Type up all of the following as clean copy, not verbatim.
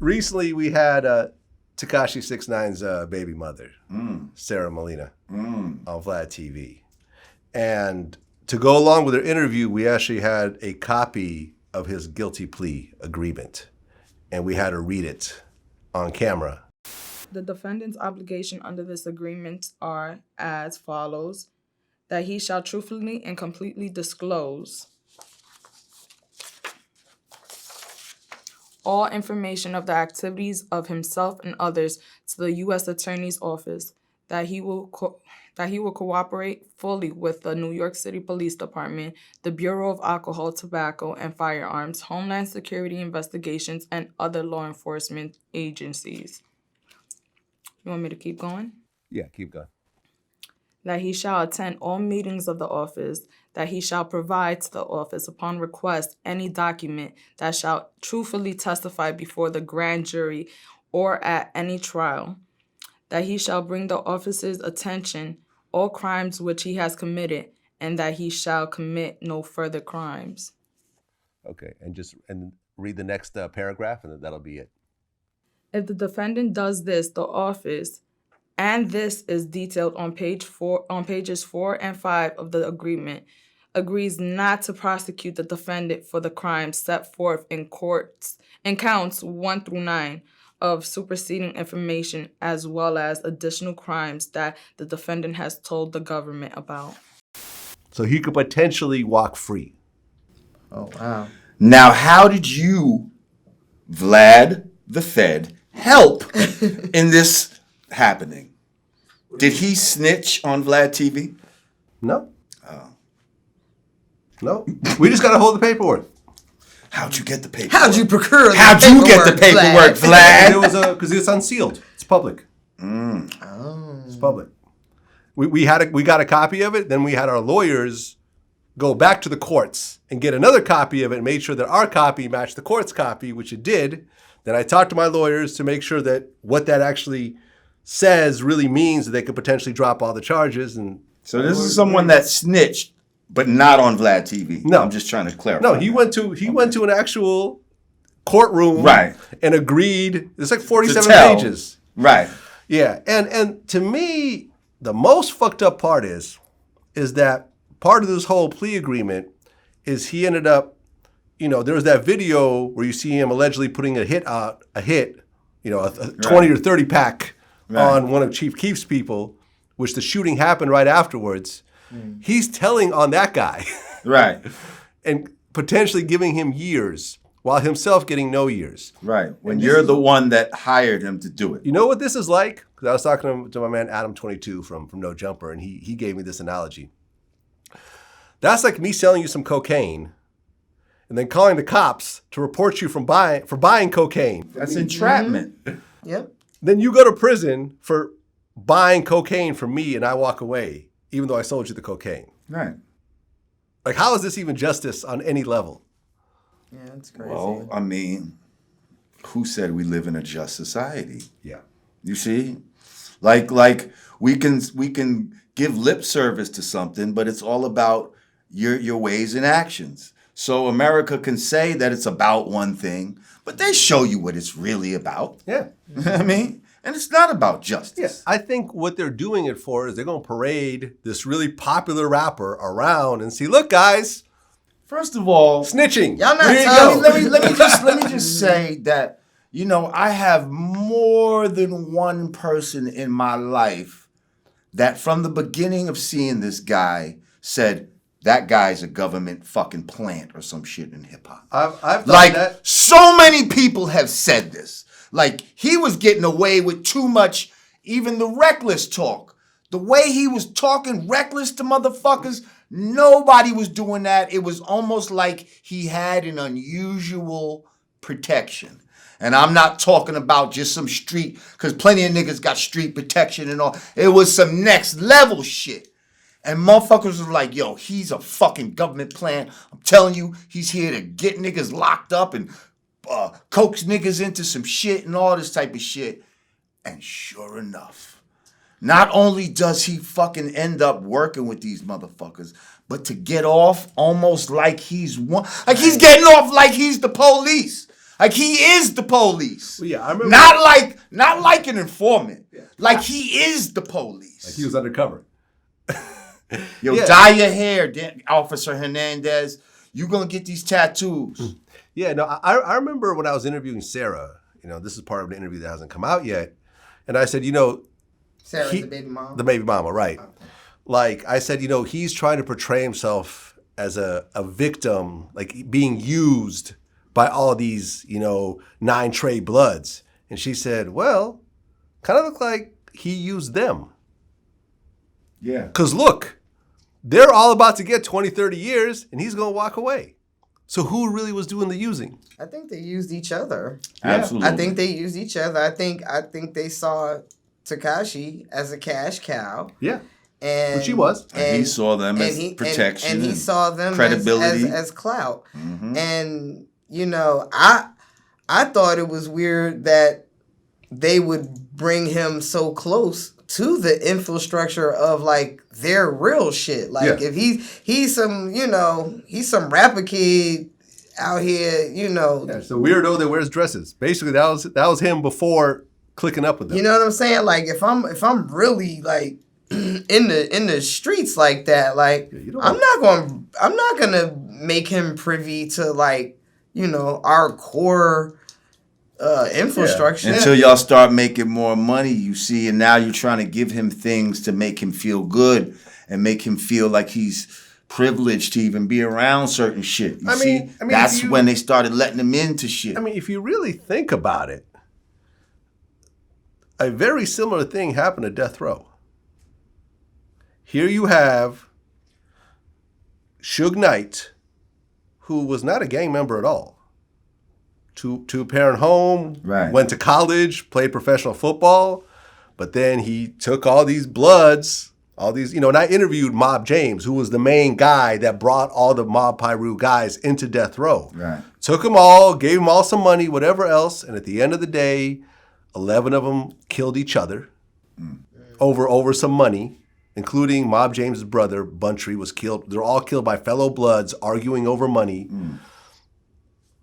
recently we had Tekashi 6ix9ine's baby mother, Sarah Molina, on Vlad TV. And to go along with her interview, we actually had a copy of his guilty plea agreement. And we had her read it on camera. The defendant's obligation under this agreement are as follows: that he shall truthfully and completely disclose all information of the activities of himself and others to the U.S. Attorney's Office, that he will cooperate fully with the New York City Police Department, the Bureau of Alcohol, Tobacco, and Firearms, Homeland Security Investigations, and other law enforcement agencies. You want me to keep going? Yeah, keep going. That he shall attend all meetings of the office, that he shall provide to the office upon request any document that shall truthfully testify before the grand jury or at any trial, that he shall bring the office's attention all crimes which he has committed, and that he shall commit no further crimes. Okay, and read the next paragraph, and that'll be it. If the defendant does this, the office, and this is detailed on pages 4 and 5 of the agreement, agrees not to prosecute the defendant for the crimes set forth in counts 1 through 9 of superseding information, as well as additional crimes that the defendant has told the government about. So he could potentially walk free. Oh, wow. Now, how did you, Vlad the Fed, help in this happening? Did he snitch on Vlad TV? No. No. We just got to hold the paperwork. How'd you get the paperwork? How'd you procure the How'd you get the paperwork, Vlad? Because it's unsealed. It's public. It's public. We got a copy of it. Then we had our lawyers go back to the courts and get another copy of it and made sure that our copy matched the court's copy, which it did. Then I talked to my lawyers to make sure that what that actually says really means that they could potentially drop all the charges. And so this is someone that snitched, but not on Vlad TV. No, I'm just trying to clarify. No, he went to an actual courtroom, right, and agreed. It's like 47 pages, right? Yeah, and to me, the most fucked up part is that part of this whole plea agreement is he ended up, there was that video where you see him allegedly putting a hit, a 20 or 30 pack on one of Chief Keef's people, which the shooting happened right afterwards. He's telling on that guy. Right. And potentially giving him years while himself getting no years. Right. When you're the one that hired him to do it. You know what this is like? Because I was talking to my man Adam22 from No Jumper, and he gave me this analogy. That's like me selling you some cocaine and then calling the cops to report you for buying cocaine. That's entrapment. Yep. Then you go to prison for buying cocaine from me and I walk away, even though I sold you the cocaine. Right. Like, how is this even justice on any level? Yeah, that's crazy. Well, I mean, who said we live in a just society? Yeah. You see? Like we can give lip service to something, but it's all about your ways and actions. So America can say that it's about one thing, but they show you what it's really about. Yeah. I mean, and it's not about justice. Yeah. I think what they're doing it for is they're going to parade this really popular rapper around and see, look, guys. First of all, snitching. Y'all not let me just say that, I have more than one person in my life that from the beginning of seeing this guy said, that guy's a government fucking plant or some shit in hip hop. I've thought that. So many people have said this. Like, he was getting away with too much, even the reckless talk. The way he was talking reckless to motherfuckers, nobody was doing that. It was almost like he had an unusual protection. And I'm not talking about just some street, because plenty of niggas got street protection and all. It was some next level shit. And motherfuckers was like, yo, he's a fucking government plant. I'm telling you, he's here to get niggas locked up and coax niggas into some shit and all this type of shit. And sure enough, not only does he fucking end up working with these motherfuckers, but to get off almost like he's getting off like he's the police. Like he is the police. Well, yeah, I remember. Not like an informant. Like he is the police. Like he was undercover. Yo, Yeah. dye your hair, Officer Hernandez. You gonna get these tattoos. Yeah, no, I remember when I was interviewing Sarah, this is part of the interview that hasn't come out yet. And I said, Sarah's the baby mom. the baby mama, right. Like I said, he's trying to portray himself as a victim, like being used by all these, 9 Trey Bloods. And she said, well, kind of look like he used them. Yeah. Because look, they're all about to get 20, 30 years, and he's going to walk away. So who really was doing the using? I think they used each other. Absolutely. I think they used each other. I think they saw Tekashi as a cash cow. Yeah. And Which he was. And he saw them as protection. And he saw them credibility. as clout. Mm-hmm. And, I thought it was weird that they would bring him so close to the infrastructure of like their real shit. Like if he's some, he's some rapper kid out here, Yeah, it's a weirdo that wears dresses. Basically, that was him before clicking up with them. You know what I'm saying? Like if I'm really like in the streets like that, like I'm not gonna make him privy to like, our core infrastructure. Until y'all start making more money, you see, and now you're trying to give him things to make him feel good and make him feel like he's privileged to even be around certain shit. You see, that's when they started letting him into shit. I mean, if you really think about it, a very similar thing happened at Death Row. Here you have 6ix9ine, who was not a gang member at all. Two-parent home, Right. Went to college, played professional football, but then he took all these Bloods, all these, and I interviewed Mob James, who was the main guy that brought all the Mob Piru guys into Death Row. Right. Took them all, gave them all some money, whatever else, and at the end of the day, 11 of them killed each other over some money, including Mob James' brother, Buntry, was killed. They're all killed by fellow Bloods arguing over money.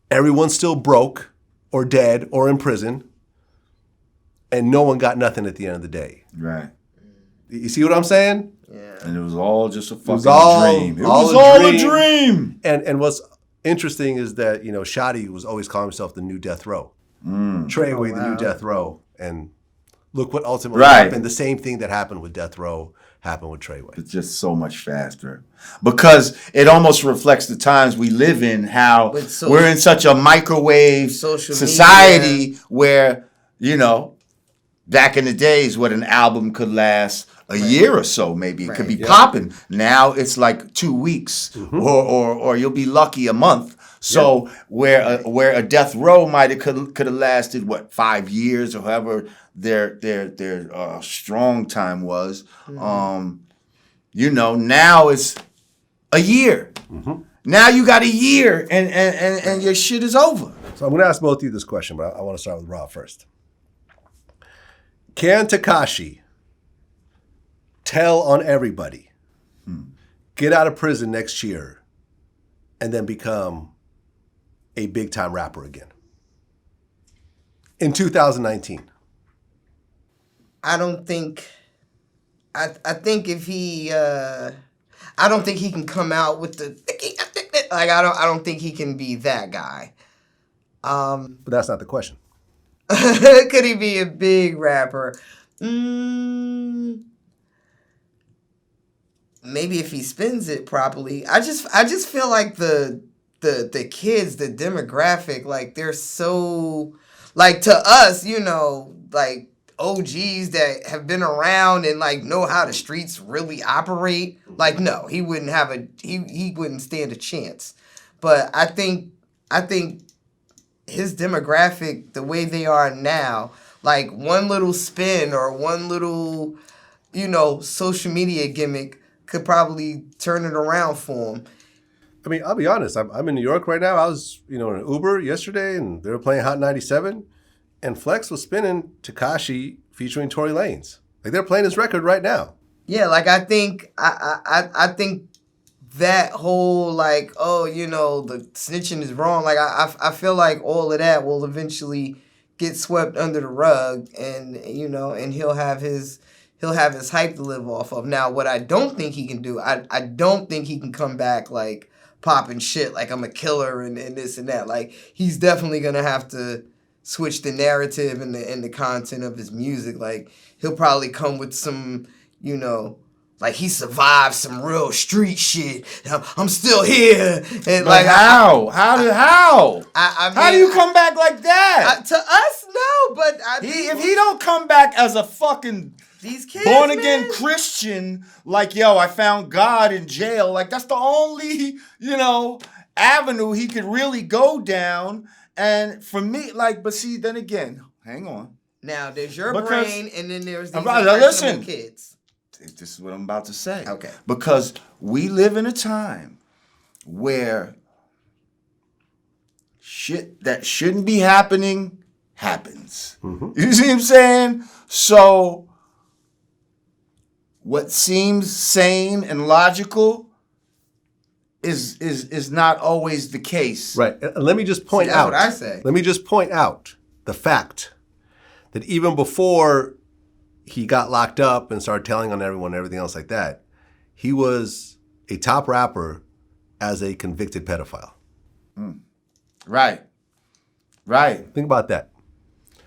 Everyone's still broke or dead or in prison, and no one got nothing at the end of the day. Right. You see what I'm saying? Yeah. And it was all just a fucking dream. It all was a all dream. a dream. And what's interesting is that, Shotty was always calling himself the new Death Row. Treyway, the new Death Row. And look what ultimately happened. The same thing that happened with Death Row happened with Treyway. It's just so much faster. Because it almost reflects the times we live in, how we're in such a microwave society where, back in the days, what an album could last a year or so, maybe. It could be popping. Now it's like 2 weeks or you'll be lucky a month. So where a Death Row could have lasted 5 years or however their strong time was. Now it's a year. Now you got a year and your shit is over. So I'm going to ask both of you this question, but I want to start with Rob first. Can Tekashi tell on everybody, get out of prison next year, and then become a big-time rapper again in 2019? I don't think. I think if he, I don't think he can come out with the like. I don't think he can be that guy. But that's not the question. Could he be a big rapper? Maybe if he spins it properly. I just feel like the kids, the demographic, like they're so like to us, like OGs that have been around and like know how the streets really operate. Like no, he wouldn't he wouldn't stand a chance. But I think his demographic, the way they are now, like one little spin or one little, social media gimmick could probably turn it around for him. I mean, I'll be honest. I'm in New York right now. I was, in an Uber yesterday, and they were playing Hot 97, and Flex was spinning Tekashi featuring Tory Lanez. Like they're playing his record right now. Yeah, like I think that whole like, oh, you know, the snitching is wrong. Like I feel like all of that will eventually get swept under the rug, and you know, and he'll have his hype to live off of. Now, what I don't think he can do, I don't think he can come back like popping shit like I'm a killer and this and that. Like he's definitely gonna have to switch the narrative and the content of his music. Like he'll probably come with some, you know, like he survived some real street shit. I'm still here. And But like how? How? I mean, How do you come back like that? to us, no, but If he don't come back as a fucking these kids, born again man. Christian, like, yo, I found God in jail. Like, that's the only, you know, avenue he could really go down. And for me, like, but see, then again, hang on. Now there's your Because- brain, and then there's these Right, impressionable listen. kids. This is what I'm about to say. Okay. Because we live in a time where shit that shouldn't be happening happens. You see what I'm saying? So what seems sane and logical is not always the case. Right. And let me just point that's out. what I say. Let me just point out the fact that even before he got locked up and started telling on everyone and everything else like that, he was a top rapper as a convicted pedophile. Right. Think about that.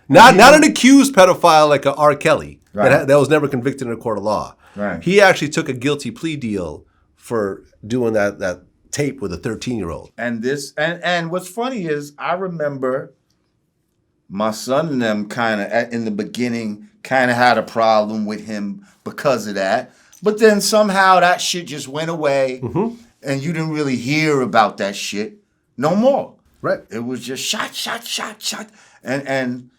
Not an accused pedophile like a R. Kelly Right. that was never convicted in a court of law. Right. He actually took a guilty plea deal for doing that tape with a 13-year-old. And what's funny is I remember my son and them kind of in the beginning kind of had a problem with him because of that. But then somehow that shit just went away and you didn't really hear about that shit no more. Right. It was just shot. And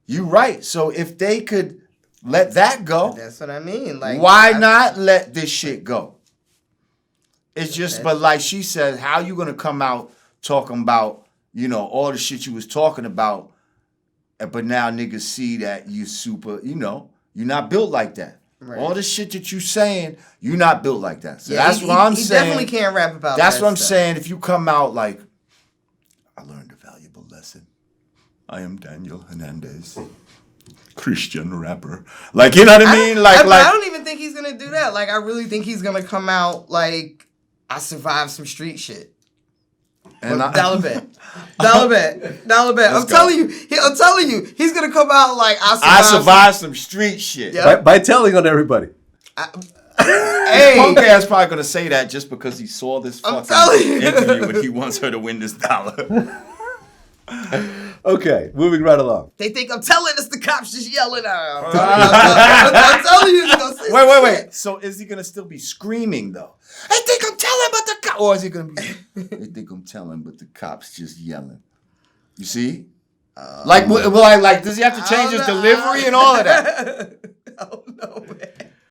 you're right. So if they could let that go, That's what I mean. Like why not let this shit go? It's just, but like she said, how you gonna come out talking about, you know, all the shit you was talking about, but now niggas see that you super, you know, you're not built like that. Right. All the shit that you saying, you're not built like that. So Yeah, that's he, what I'm he saying. definitely can't rap about That's that what I'm stuff. saying. If you come out like, I learned a valuable lesson. I am Daniel Hernandez, Christian rapper. Like, you know what I mean? I don't even think he's gonna do that. Like, I really think he's gonna come out like, I survived some street shit. and Dollar bet. I'm go. telling you, he's gonna come out like I survived some street shit. Yeah. By telling on everybody. Hey, Punk ass probably gonna say that just because he saw this I'm fucking telling you. interview and he wants her to win this dollar. Okay, moving right along. they think I'm telling us the cops just yelling out. I'm telling you, he's gonna say some Wait. shit. So is he gonna still be screaming though? I think I'm telling, but the cops. Or is he gonna be? I think I'm telling, but the cops just yelling. You see? Like, does he have to change his delivery and all of that? Oh no, man.